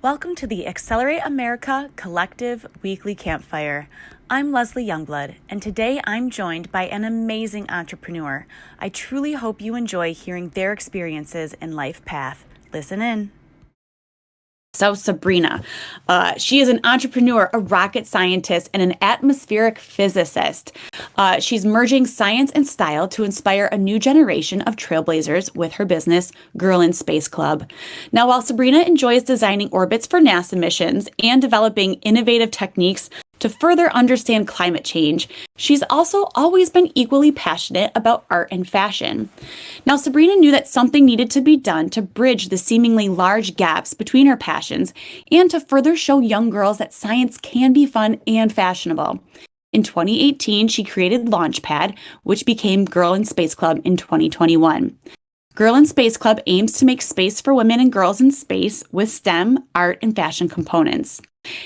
Welcome to the Accelerate America Collective Weekly Campfire. I'm Leslie Youngblood, and today I'm joined by an amazing entrepreneur. I truly hope you enjoy hearing their experiences and life path. Listen in. So Sabrina, she is an entrepreneur, a rocket scientist, and an atmospheric physicist. She's merging science and style to inspire a new generation of trailblazers with her business, Girl in Space Club. Now, while Sabrina enjoys designing orbits for NASA missions and developing innovative techniques to further understand climate change, she's also always been equally passionate about art and fashion. Now, Sabrina knew that something needed to be done to bridge the seemingly large gaps between her passions and to further show young girls that science can be fun and fashionable. In 2018, she created LAUNCHPAD, which became Girl in Space Club in 2021. Girl in Space Club aims to make space for women and girls in space with STEM, art, and fashion components.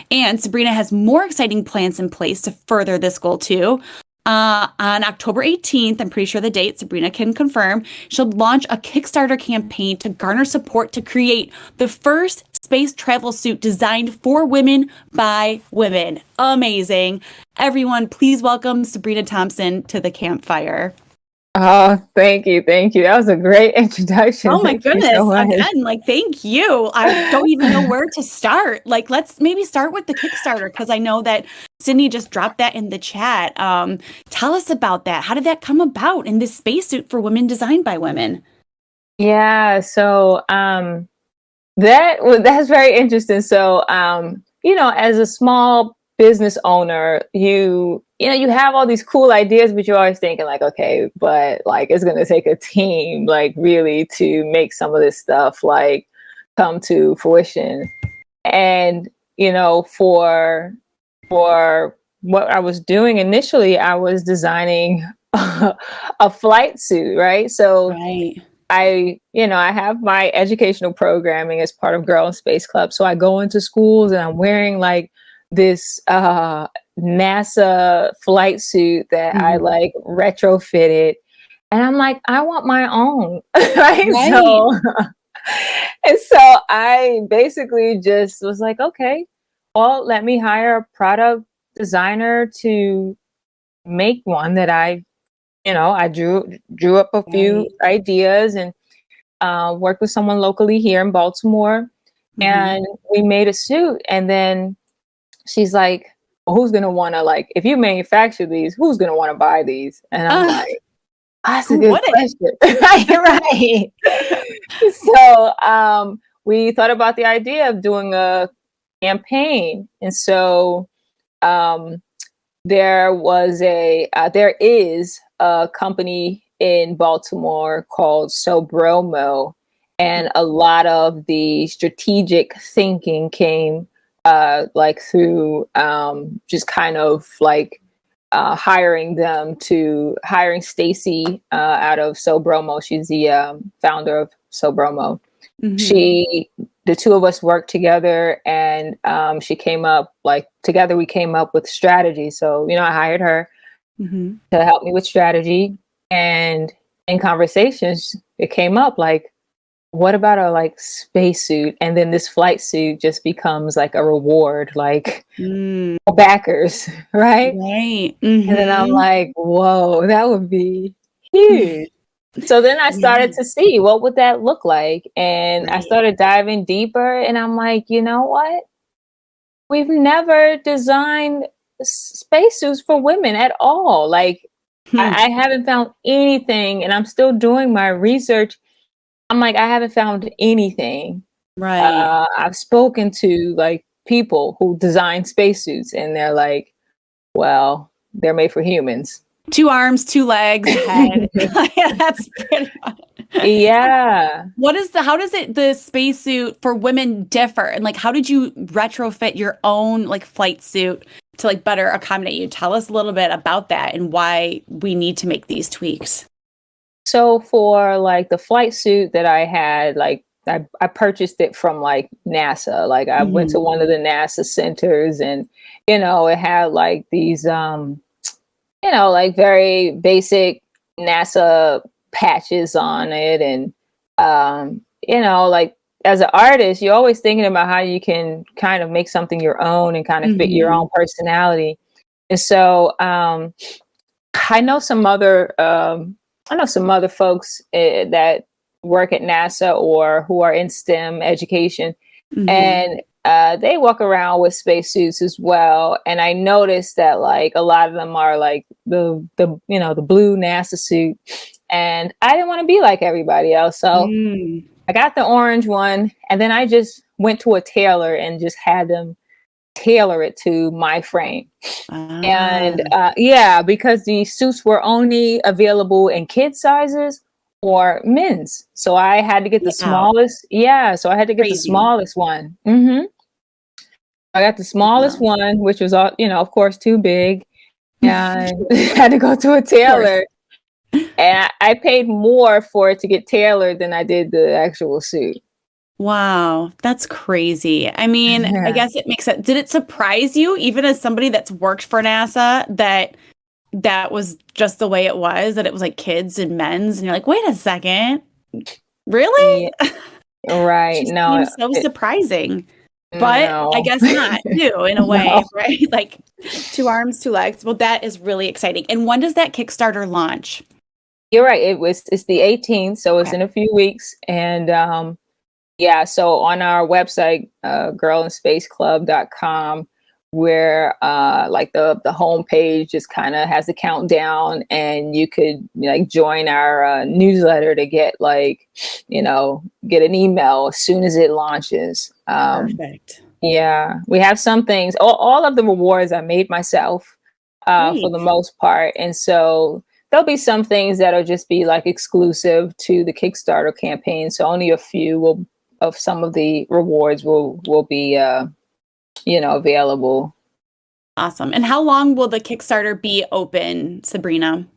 And Sabrina has more exciting plans in place to further this goal too. On October 18th, I'm pretty sure the date Sabrina can confirm, she'll launch a Kickstarter campaign to garner support to create the first space travel suit designed for women by women. Amazing. Everyone, please welcome Sabrina Thompson to the Campfire. Oh, thank you. Thank you. That was a great introduction. Oh my Thank you goodness. so much. Again, thank you. I don't even know where to start. Let's maybe start with the Kickstarter because I know that Sydney just dropped that in the chat. Tell us about that. How did that come about in this spacesuit for women designed by women? Yeah, so that's very interesting. So as a small business owner, you have all these cool ideas, but you're always thinking like, okay, but like it's gonna take a team like really to make some of this stuff like come to fruition. And for what I was doing initially, I was designing a flight suit, right? So Right. I have my educational programming as part of Girl in Space Club. So I go into schools and I'm wearing like this NASA flight suit that I like retrofitted. And I'm like, I want my own. Right? So and so I basically just was like, okay, well, let me hire a product designer to make one that I drew up a few ideas and worked with someone locally here in Baltimore, and we made a suit. And then she's like, well, who's gonna want to, like, if you manufacture these, who's gonna want to buy these? And I'm like, that's a good question. Right. So we thought about the idea of doing a campaign. And so there is a company in Baltimore called Sobromo, and a lot of the strategic thinking came like through just kind of like hiring Stacy out of Sobromo. She's the founder of Sobromo. The two of us worked together, and she came up, like, together we came up with strategy. So, I hired her to help me with strategy. And in conversations, it came up like, what about a like spacesuit? And then this flight suit just becomes like a reward, like backers, right? Right. And then I'm like, whoa, that would be huge. So then I started to see what would that look like. And I started diving deeper, and I'm like, you know what? We've never designed spacesuits for women at all. Like, I haven't found anything, and I'm still doing my research. I'm like, I haven't found anything. Right. I've spoken to like people who design spacesuits, and they're like, well, they're made for humans. 2 arms, 2 legs, head. That's pretty much. Yeah. How does the spacesuit for women differ? And like, how did you retrofit your own like flight suit to like better accommodate you? Tell us a little bit about that and why we need to make these tweaks. So for like the flight suit that I had, like I purchased it from like NASA. Like I went to one of the NASA centers, and it had like these like very basic NASA patches on it, and like as an artist, you're always thinking about how you can kind of make something your own and kind of fit your own personality. And so I know some other folks that work at NASA or who are in STEM education, and they walk around with spacesuits as well. And I noticed that like a lot of them are like the blue NASA suit, and I didn't want to be like everybody else, so I got the orange one, and then I just went to a tailor and just had them tailor it to my frame. And because the suits were only available in kid sizes or men's, so I had to get the smallest. So I had to get the smallest one. I got the smallest one, which was of course too big, and had to go to a tailor. And I paid more for it to get tailored than I did the actual suit. Wow, that's crazy. I mean, I guess it makes sense. Did it surprise you, even as somebody that's worked for NASA, that was just the way it was, that it was like kids and men's, and you're like, wait a second, really? Yeah. Right. No, it's so surprising. But no. I guess not too, in a way, right? Like 2 arms, 2 legs. Well, that is really exciting. And when does that Kickstarter launch? You're right. It's the 18th, so it's in a few weeks. And so on our website, girlandspaceclub.com, where like the homepage just kind of has the countdown, and you could like join our newsletter to get get an email as soon as it launches. Perfect. Yeah, we have some things. All of the rewards I made myself for the most part, and so there'll be some things that'll just be like exclusive to the Kickstarter campaign. So only a few of some of the rewards will be available. Awesome. And how long will the Kickstarter be open, Sabrina?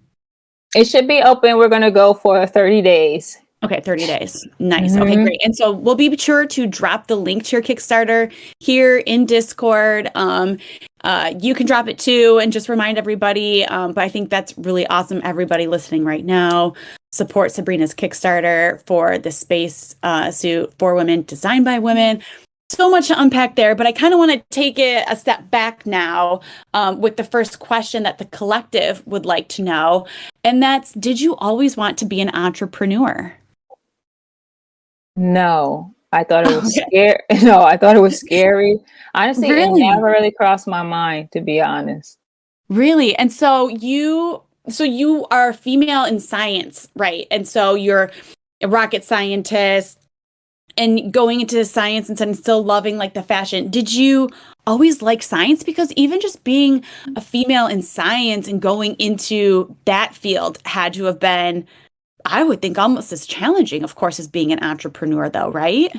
It should be open. We're going to go for 30 days. Okay, 30 days. Nice. Okay, great. And so we'll be sure to drop the link to your Kickstarter here in Discord. You can drop it too, and just remind everybody. But I think that's really awesome. Everybody listening right now, support Sabrina's Kickstarter for the space suit for women, designed by women. So much to unpack there, but I kind of want to take it a step back now with the first question that the collective would like to know. And that's, did you always want to be an entrepreneur? No, I thought it was scary. No, I thought it was scary. Honestly, It never really crossed my mind, to be honest. Really? And so you are female in science, right? And so you're a rocket scientist and going into science and still loving like the fashion. Did you always like science? Because even just being a female in science and going into that field had to have been, I would think, almost as challenging, of course, as being an entrepreneur, though, right?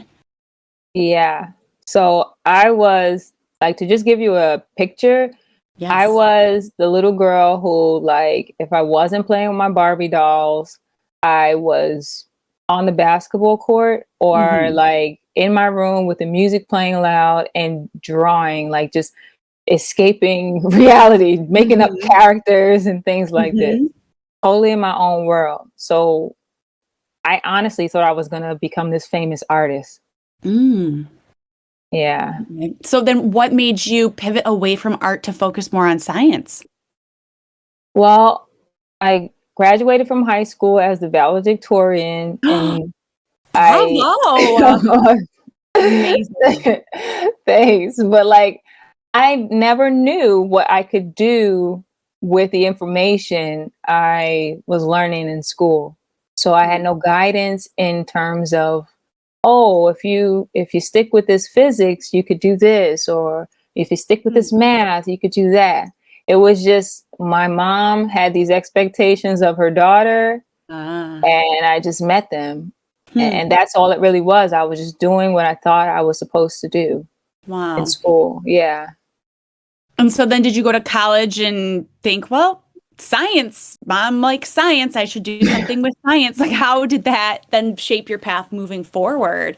Yeah. So I was, like, to just give you a picture, yes. I was the little girl who, like, if I wasn't playing with my Barbie dolls, I was on the basketball court or like in my room with the music playing loud and drawing, like just escaping reality, making up characters and things like this. Totally in my own world. So I honestly thought I was going to become this famous artist. Yeah. So then what made you pivot away from art to focus more on science? Well, I graduated from high school as the valedictorian. And Amazing. Thanks. But like, I never knew what I could do with the information I was learning in school. So I had no guidance in terms of, if you stick with this physics, you could do this, or if you stick with this math, you could do that. It was just, my mom had these expectations of her daughter, and I just met them. And that's all it really was. I was just doing what I thought I was supposed to do in school. Yeah. And so then did you go to college and think, well, science, mom likes science, I should do something with science? Like, how did that then shape your path moving forward?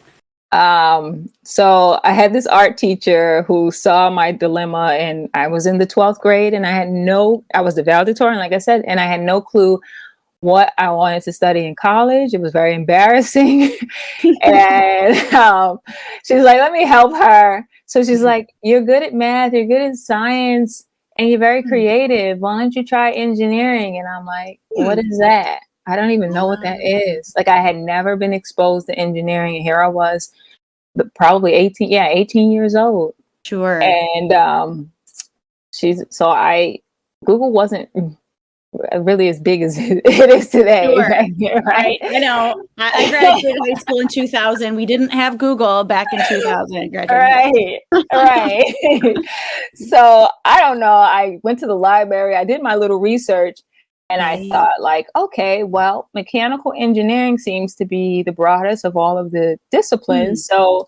So I had this art teacher who saw my dilemma, and I was in the 12th grade, and I was the valedictorian, like I said, and I had no clue what I wanted to study in college. It was very embarrassing. And she's like, let me help her. So she's like, you're good at math, you're good at science, and you're very creative. Why don't you try engineering? And I'm like, what is that? I don't even know what that is. Like, I had never been exposed to engineering, and here I was, probably 18 years old. Sure. And Google wasn't really as big as it is today. Sure. Right? I know. I graduated high school in 2000. We didn't have Google back in 2000. Right. So I don't know. I went to the library. I did my little research, and I thought, like, okay, well, mechanical engineering seems to be the broadest of all of the disciplines. So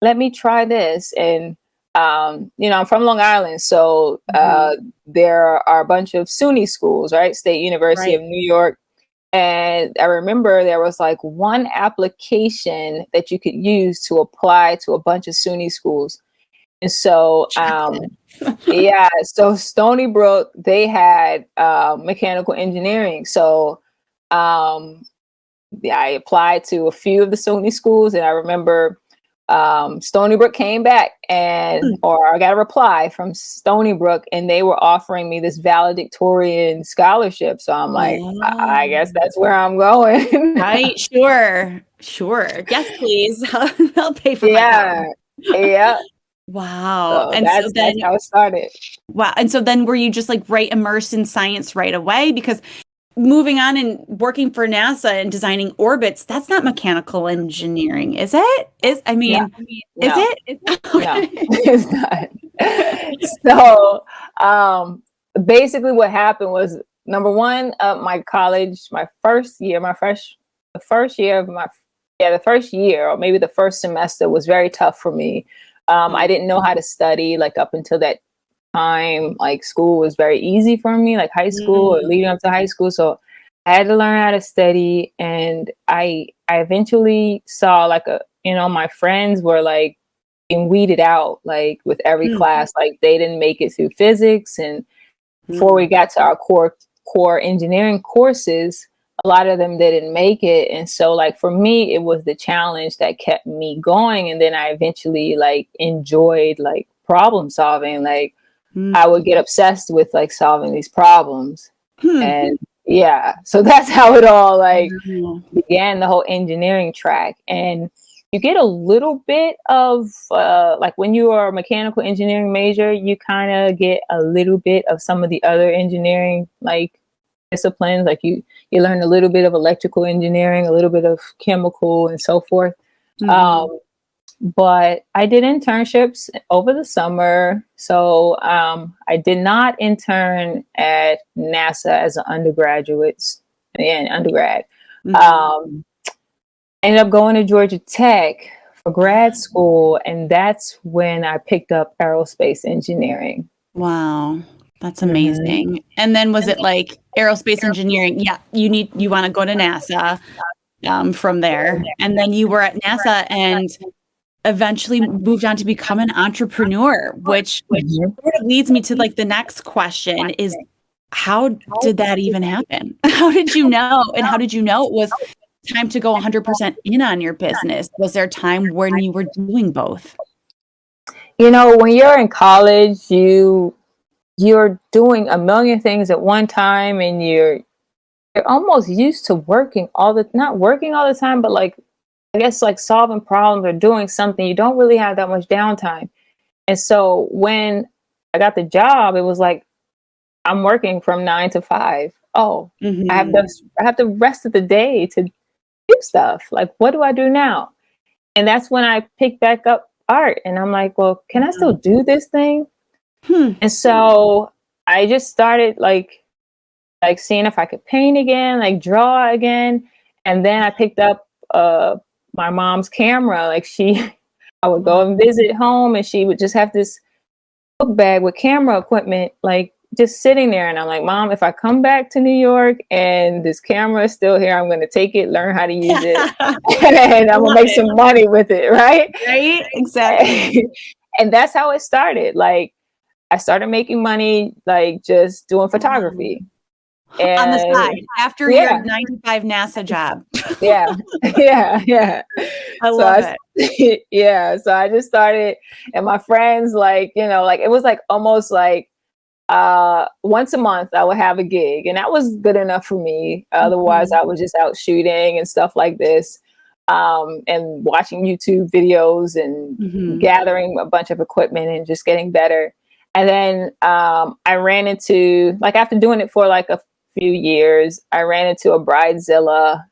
let me try this. And I'm from Long Island, so there are a bunch of SUNY schools, right? State University of New York. And I remember there was like one application that you could use to apply to a bunch of SUNY schools. And so, so Stony Brook, they had mechanical engineering. So I applied to a few of the SUNY schools, and I remember Stony Brook came back, or I got a reply from Stony Brook, and they were offering me this valedictorian scholarship. So I'm like, I guess that's where I'm going. Right. Sure. Yes, please. I'll pay for my Yeah. Wow. So that's how it started. Wow. And so then were you just like immersed in science right away? Because moving on and working for NASA and designing orbits, that's not mechanical engineering, is it? Is it? No, Okay. It's not. So basically what happened was, number one, my college, the first year, or maybe the first semester was very tough for me. I didn't know how to study, like, up until that time. Like, school was very easy for me, like high school or leading up to high school. So I had to learn how to study, and I eventually saw, like, my friends were like being weeded out, like, with every class. Like, they didn't make it through physics, and before we got to our core engineering courses, a lot of them didn't make it. And so, like, for me, it was the challenge that kept me going. And then I eventually, like, enjoyed, like, problem solving. Like, I would get obsessed with, like, solving these problems. And so that's how it all, like, began, the whole engineering track. And you get a little bit of like, when you are a mechanical engineering major, you kind of get a little bit of some of the other engineering, like, disciplines. Like, you learn a little bit of electrical engineering, a little bit of chemical, and so forth. But I did internships over the summer. So I did not intern at NASA as an undergrad. Ended up going to Georgia Tech for grad school, and that's when I picked up aerospace engineering. Wow. That's amazing. And then was it like aerospace engineering? Yeah, you want to go to NASA from there. And then you were at NASA and eventually moved on to become an entrepreneur, which sort of leads me to, like, the next question is, how did that even happen? How did you know? And how did you know it was time to go 100% in on your business? Was there a time when you were doing both? When you're in college, you're doing a million things at one time, and you're almost used to not working all the time, but, like, I guess, like, solving problems or doing something. You don't really have that much downtime. And so when I got the job, it was like, I'm working from 9 to 5. I have the rest of the day to do stuff. Like, what do I do now? And that's when I picked back up art, and I'm like, well, can I still do this thing? And so I just started, like seeing if I could paint again, like, draw again. And then I picked up my mom's camera. Like, I would go and visit home, and she would just have this book bag with camera equipment, like, just sitting there. And I'm like, Mom, if I come back to New York and this camera is still here, I'm going to take it, learn how to use it, and I'm going to make some money with it. Right? Exactly. And that's how it started. Like, I started making money, like, just doing photography. On the And side, after your 9-to-5 NASA job. Yeah. Yeah. I love it. Yeah. So I just started, and my friends, like, like it was like almost like once a month I would have a gig, and that was good enough for me. Otherwise, I was just out shooting and stuff like this, and watching YouTube videos and gathering a bunch of equipment and just getting better. And then I ran into, like, after doing it for like a few years, I ran into a bridezilla,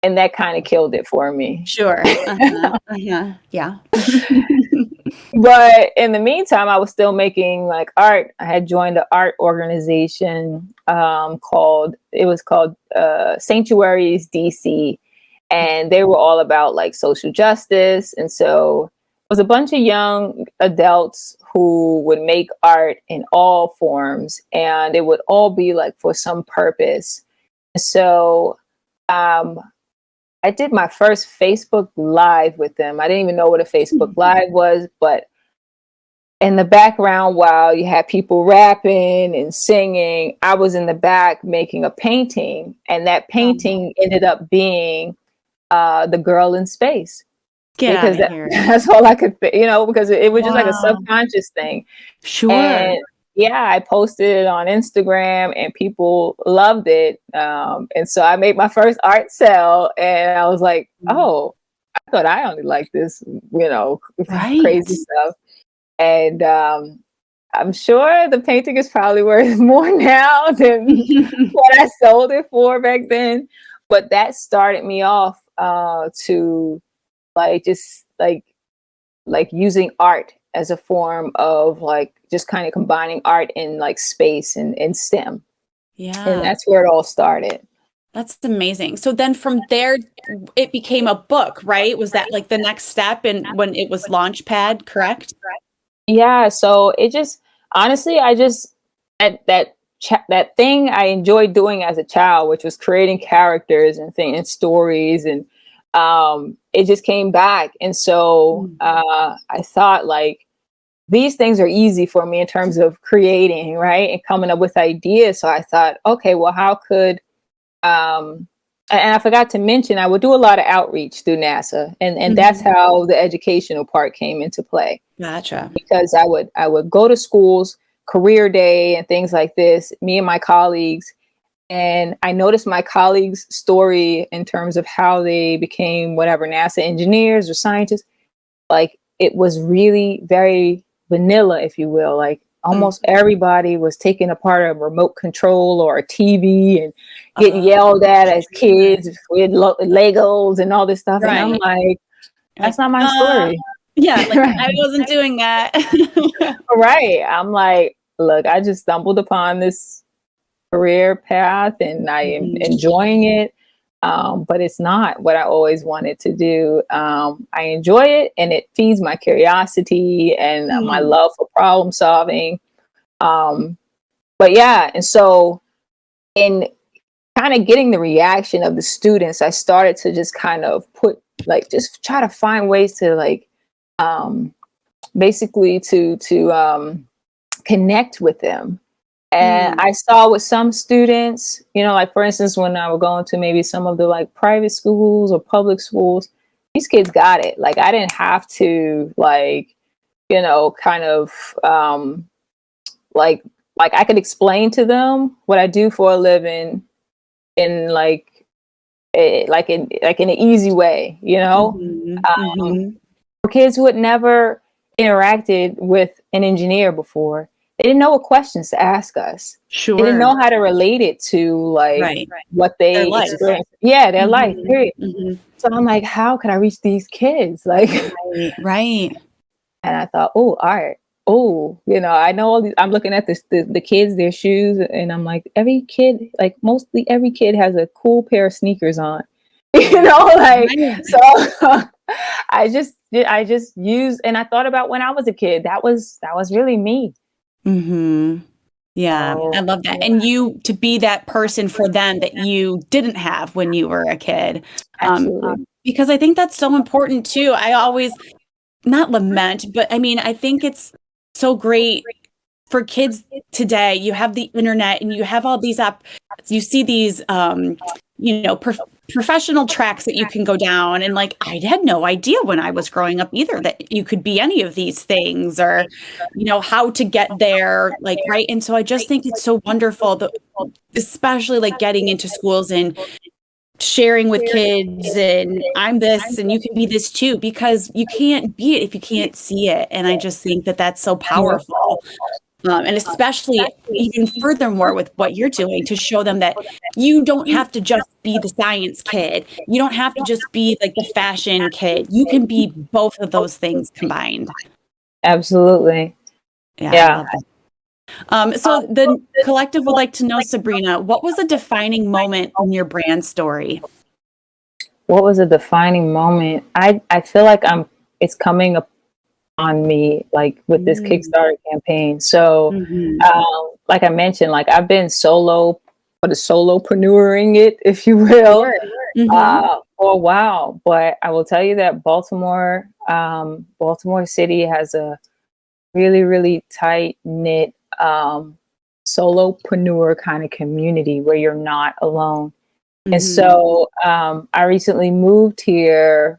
and that kind of killed it for me. Sure. Yeah. But in the meantime, I was still making like art. I had joined an art organization called Sanctuaries DC, and they were all about like social justice. And so it was a bunch of young adults who would make art in all forms, and it would all be like for some purpose. So I did my first Facebook Live with them. I didn't even know what a Facebook Live was, but in the background, while you had people rapping and singing, I was in the back making a painting, and that painting ended up being the girl in space. Because that's all I could, because it was just like a subconscious thing. Sure. And yeah, I posted it on Instagram, and people loved it. And so I made my first art sale, and I was like, oh, I thought I only liked this, crazy stuff. And I'm sure the painting is probably worth more now than what I sold it for back then. But that started me off to like just like using art as a form of like just kind of combining art and like space and STEM. Yeah. And that's where it all started. That's amazing. So then from there, it became a book, right? Was that like the next step when it was LAUNCHPAD, correct? Yeah. So it just, honestly, I just, that thing I enjoyed doing as a child, which was creating characters and stories, and it just came back. And so I thought like, these things are easy for me in terms of creating, right? And coming up with ideas. So I thought, okay, well, how could, and I forgot to mention, I would do a lot of outreach through NASA, and that's how the educational part came into play. Gotcha. Because I would go to schools, career day and things like this, me and my colleagues. And I noticed my colleagues' story in terms of how they became whatever, NASA engineers or scientists. Like, it was really very vanilla, if you will. Like, almost everybody was taking apart a remote control or a TV and getting yelled at as kids with Legos and all this stuff. Right. And I'm like, that's not my story. Yeah, like I wasn't doing that. Right. I'm like, look, I just stumbled upon this career path and I am enjoying it. But it's not what I always wanted to do. I enjoy it, and it feeds my curiosity and my love for problem solving. But yeah, and so in kind of getting the reaction of the students, I started to just kind of just try to find ways to basically to connect with them. And I saw with some students, like for instance, when I would go into maybe some of the like private schools or public schools, these kids got it. Like I didn't have to kind of like I could explain to them what I do for a living in in an easy way, for kids who had never interacted with an engineer before. They didn't know what questions to ask us. Sure. They didn't know how to relate it to what they experienced. Yeah, their life, period. So I'm like, how can I reach these kids? Like, right. And I thought, oh, art. Oh, I know all these. I'm looking at the kids, their shoes, and I'm like, every kid, like mostly every kid has a cool pair of sneakers on. So I just used, and I thought about when I was a kid. That was really me. Yeah, I love that. And you to be that person for them that you didn't have when you were a kid. Because I think that's so important too. I always not lament, but I mean, I think it's so great for kids today, you have the internet and you have all these you see these, professional tracks that you can go down. And like, I had no idea when I was growing up either that you could be any of these things or, how to get there, like, right. And so I just think it's so wonderful that, especially like getting into schools and sharing with kids and I'm this and you can be this too, because you can't be it if you can't see it. And I just think that that's so powerful. And especially even furthermore with what you're doing to show them that you don't have to just be the science kid. You don't have to just be like the fashion kid. You can be both of those things combined. Absolutely. Yeah. So the collective would like to know, Sabrina, what was a defining moment in your brand story? What was a defining moment? I feel like it's coming up on me, like with this Kickstarter campaign. So, like I mentioned, like I've been solopreneuring it, if you will, for a while. But I will tell you that Baltimore City has a really, really tight knit solopreneur kind of community where you're not alone. And so I recently moved here,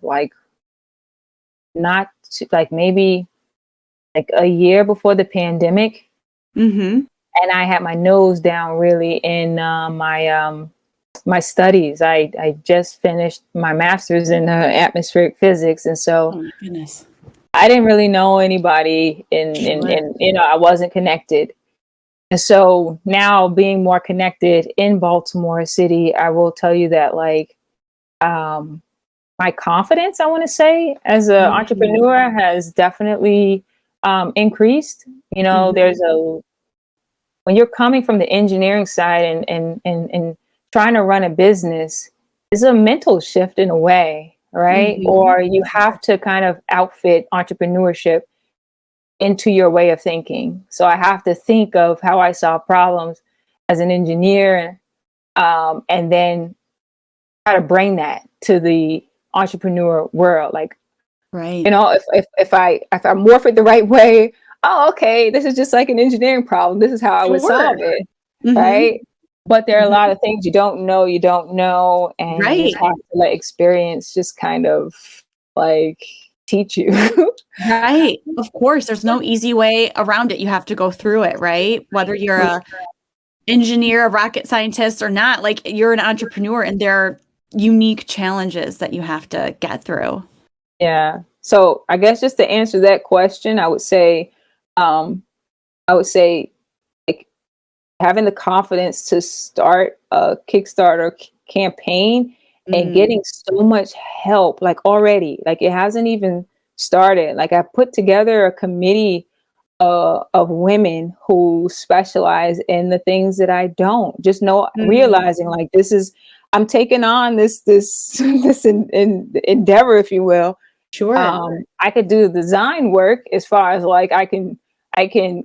maybe like a year before the pandemic. And I had my nose down really in my studies. I just finished my master's in atmospheric physics. And so oh my goodness. I didn't really know anybody in I wasn't connected. And so now being more connected in Baltimore City, I will tell you that my confidence, I want to say, as an entrepreneur has definitely increased. When you're coming from the engineering side and trying to run a business, it's a mental shift in a way, right? Or you have to kind of outfit entrepreneurship into your way of thinking. So I have to think of how I solve problems as an engineer, and then try to bring that to the entrepreneur world. Like, right. If I morph it the right way, oh, okay, this is just like an engineering problem. This is how I would solve it. Right. But there are a lot of things you don't know, and you just have to let experience just kind of like teach you. Right. Of course, there's no easy way around it. You have to go through it, right? Whether you're a engineer, a rocket scientist or not, like you're an entrepreneur and there are unique challenges that you have to get through. Yeah. So I guess just to answer that question, I would say like having the confidence to start a Kickstarter campaign and getting so much help, like already, like it hasn't even started. Like I put together a committee of women who specialize in the things that I don't. Just realizing like I'm taking on this endeavor, if you will. Sure. I could do the design work as far as like I can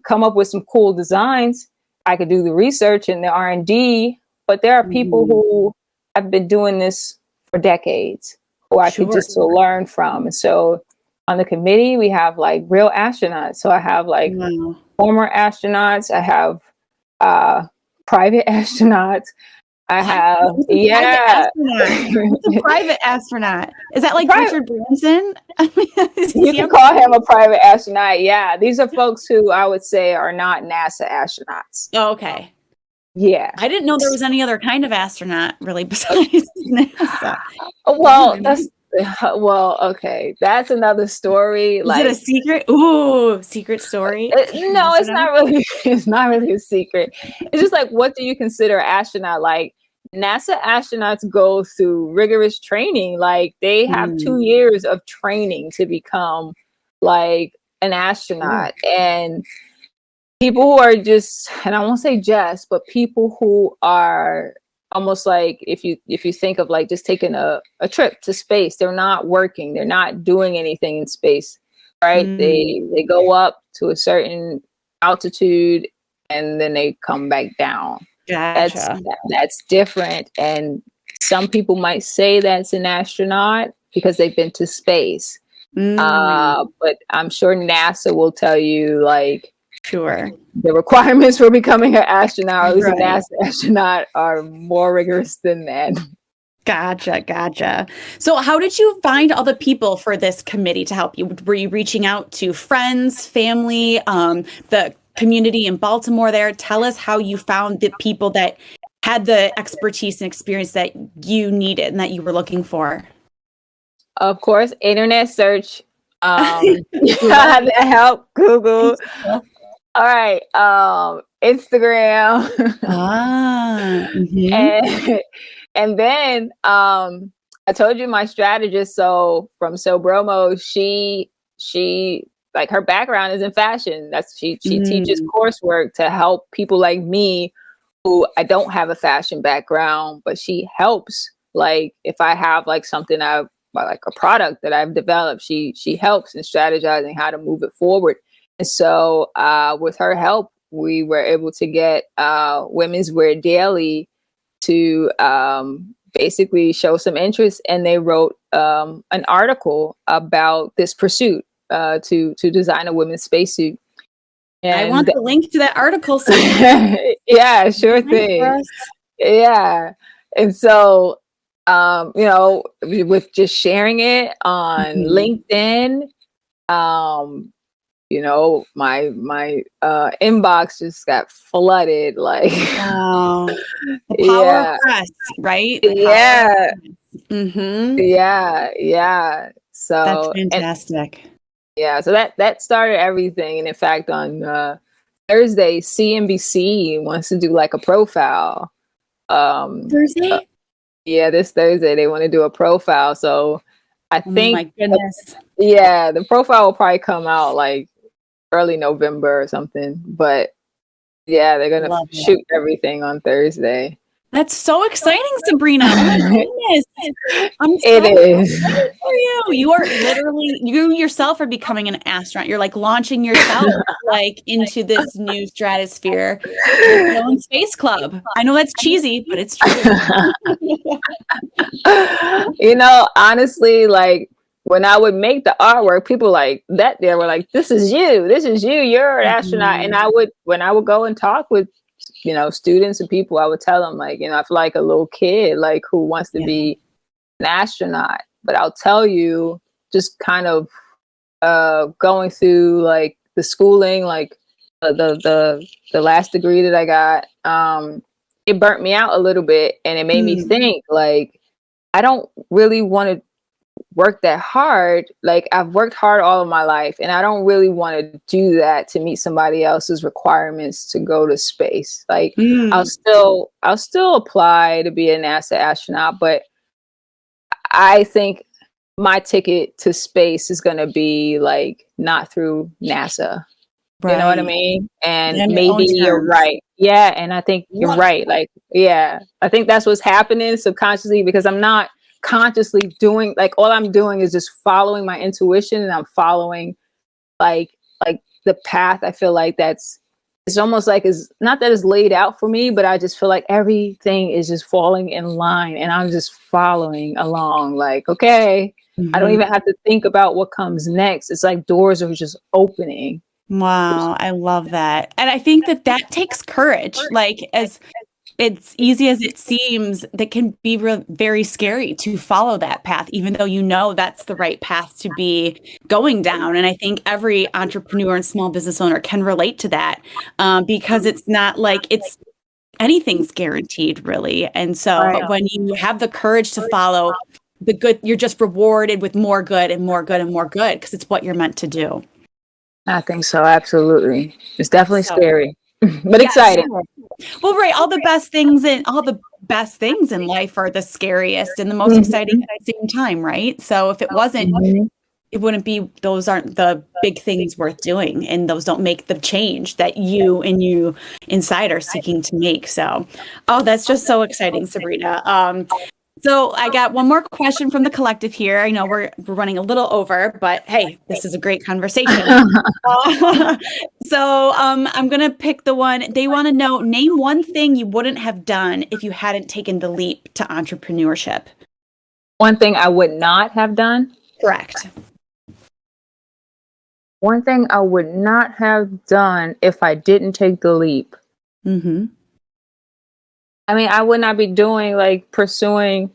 come up with some cool designs. I could do the research and the R&D, but there are people who have been doing this for decades who I could just learn from. And so on the committee, we have like real astronauts. So I have like former astronauts. I have private astronauts. I have, What's a private astronaut? Is that like Richard Branson? You can call him a private astronaut. Yeah. These are folks who I would say are not NASA astronauts. Oh, okay. Yeah. I didn't know there was any other kind of astronaut really besides NASA. Well, okay. That's another story. Is it a secret? Ooh, secret story? No, it's not really a secret. It's just like, what do you consider astronaut? Like NASA astronauts go through rigorous training. Like they have 2 years of training to become like an astronaut. And people who are just, and I won't say just, but people who are almost like if you think of like just taking a trip to space, they're not working, they're not doing anything in space, right? They go up to a certain altitude and then they come back down. Gotcha. That's different. And some people might say that's an astronaut because they've been to space. But I'm sure NASA will tell you like Sure. The requirements for becoming an astronaut, or at least a NASA astronaut, are more rigorous than that. Gotcha. So how did you find all the people for this committee to help you? Were you reaching out to friends, family, the community in Baltimore there? Tell us how you found the people that had the expertise and experience that you needed and that you were looking for. Of course, internet search. That help. Google. All right. Instagram. And then I told you my strategist. So from Sobromo, she like her background is in fashion. She teaches coursework to help people like me who I don't have a fashion background, but she helps. Like if I have like something like a product that I've developed, she helps in strategizing how to move it forward. And so with her help, we were able to get Women's Wear Daily to basically show some interest, and they wrote an article about this pursuit to design a women's spacesuit. And I want the link to that article. So yeah, sure thing. Yeah. And so, with just sharing it on LinkedIn, my inbox just got flooded. Like, wow. The power of press, right? Yeah. Yeah. So that's fantastic. So that started everything. And in fact, on Thursday, CNBC wants to do like a profile. Thursday? This Thursday they want to do a profile. So I think, my goodness. The profile will probably come out like early November or something. But yeah, they're gonna shoot everything on Thursday. That's so exciting, Sabrina. Oh my goodness. I'm so excited for you. You are literally, you yourself are becoming an astronaut. You're like launching yourself like into this new stratosphere. Your own space club. I know that's cheesy, but it's true. Honestly, like when I would make the artwork, people like that they were like, this is you, you're an astronaut. And when I would go and talk with students and people, I would tell them like, I feel like a little kid, like who wants to be an astronaut. But I'll tell you, just kind of going through like the schooling, like the last degree that I got, it burnt me out a little bit, and it made me think like, I don't really want to work that hard. Like I've worked hard all of my life, and I don't really want to do that to meet somebody else's requirements to go to space. Like I'll still apply to be a NASA astronaut, but I think my ticket to space is going to be like not through NASA. Right. You know what I mean? And maybe you're right. Yeah. And I think you're right. Like, yeah, I think that's what's happening subconsciously, because I'm not consciously doing, like, all I'm doing is just following my intuition, and I'm following like the path. I feel like it's almost like it's not that it's laid out for me, but I just feel like everything is just falling in line, and I'm just following along. Like, okay, I don't even have to think about what comes next. It's like doors are just opening. Wow, I love that. And I think that takes courage. Like, as it's easy as it seems, that can be very scary to follow that path, even though that's the right path to be going down. And I think every entrepreneur and small business owner can relate to that, because it's not like anything's guaranteed, really. And so, but when you have the courage to follow the good, you're just rewarded with more good and more good and more good, because it's what you're meant to do. I think so. Absolutely. It's definitely scary, but exciting. Sure. Well, right. All the best things in life are the scariest and the most exciting at the same time, right? So if it wasn't, it wouldn't be, those aren't the big things worth doing, and those don't make the change that you inside are seeking to make. So, that's just so exciting, Sabrina. So I got one more question from the collective here. I know we're running a little over, but hey, this is a great conversation. So I'm going to pick the one. They want to know, name one thing you wouldn't have done if you hadn't taken the leap to entrepreneurship. One thing I would not have done? Correct. one thing I would not have done if I didn't take the leap. Mm-hmm. I mean, I would not be doing like pursuing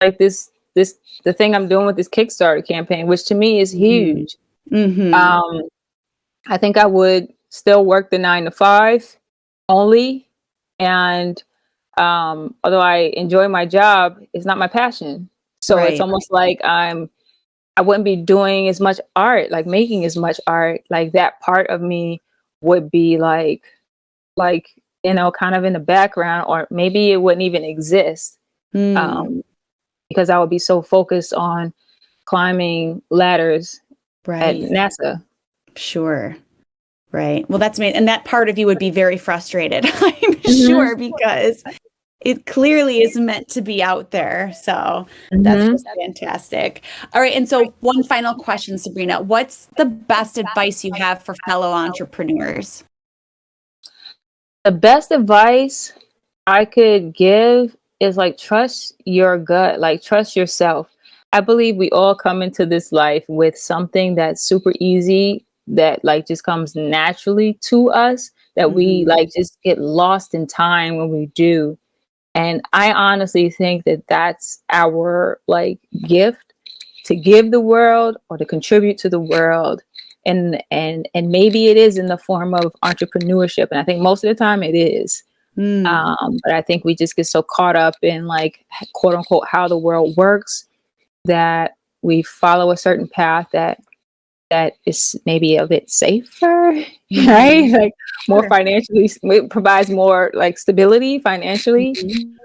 like the thing I'm doing with this Kickstarter campaign, which to me is huge. Mm-hmm. I think I would still work the 9 to 5 only. And although I enjoy my job, it's not my passion. So it's almost like I wouldn't be doing as much art, like making as much art. Like that part of me would be like, you know, kind of in the background, or maybe it wouldn't even exist. Because I would be so focused on climbing ladders at NASA. Sure. Right. Well, that's amazing. And that part of you would be very frustrated, I'm sure, because it clearly is meant to be out there. So that's just fantastic. All right. And so one final question, Sabrina, what's the best advice you have for fellow entrepreneurs? The best advice I could give is like, trust your gut, like trust yourself. I believe we all come into this life with something that's super easy, that like just comes naturally to us, that we like just get lost in time when we do. And I honestly think that that's our like gift to give the world or to contribute to the world. And maybe it is in the form of entrepreneurship. And I think most of the time it is. But I think we just get so caught up in like, quote unquote, how the world works, that we follow a certain path that is maybe a bit safer, right? Like more financially, it provides more like stability financially,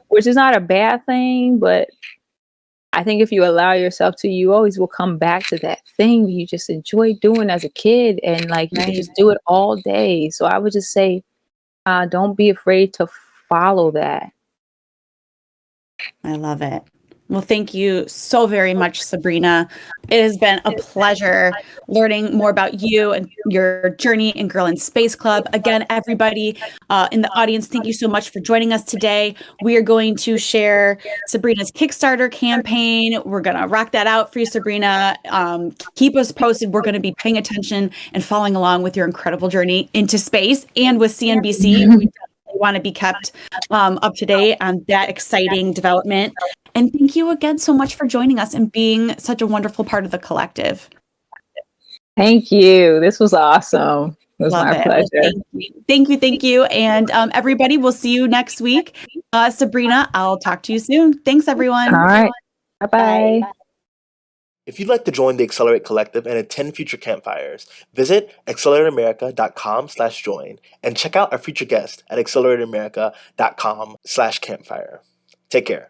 which is not a bad thing. But I think if you allow yourself to, you always will come back to that thing you just enjoy doing as a kid, and like you can just do it all day. So I would just say, don't be afraid to follow that. I love it. Well, thank you so very much, Sabrina. It has been a pleasure learning more about you and your journey in Girl in Space Club. Again, everybody in the audience, thank you so much for joining us today. We are going to share Sabrina's Kickstarter campaign. We're going to rock that out for you, Sabrina. Keep us posted. We're going to be paying attention and following along with your incredible journey into space and with CNBC. We want to be kept up to date on that exciting development. And thank you again so much for joining us and being such a wonderful part of the collective. Thank you. This was awesome. It was my pleasure. Thank you. And everybody, we'll see you next week. Sabrina, I'll talk to you soon. Thanks, everyone. All right. Bye-bye. If you'd like to join the Excelerate Collective and attend future campfires, visit accelerateamerica.com/join and check out our future guest at accelerateamerica.com/campfire. Take care.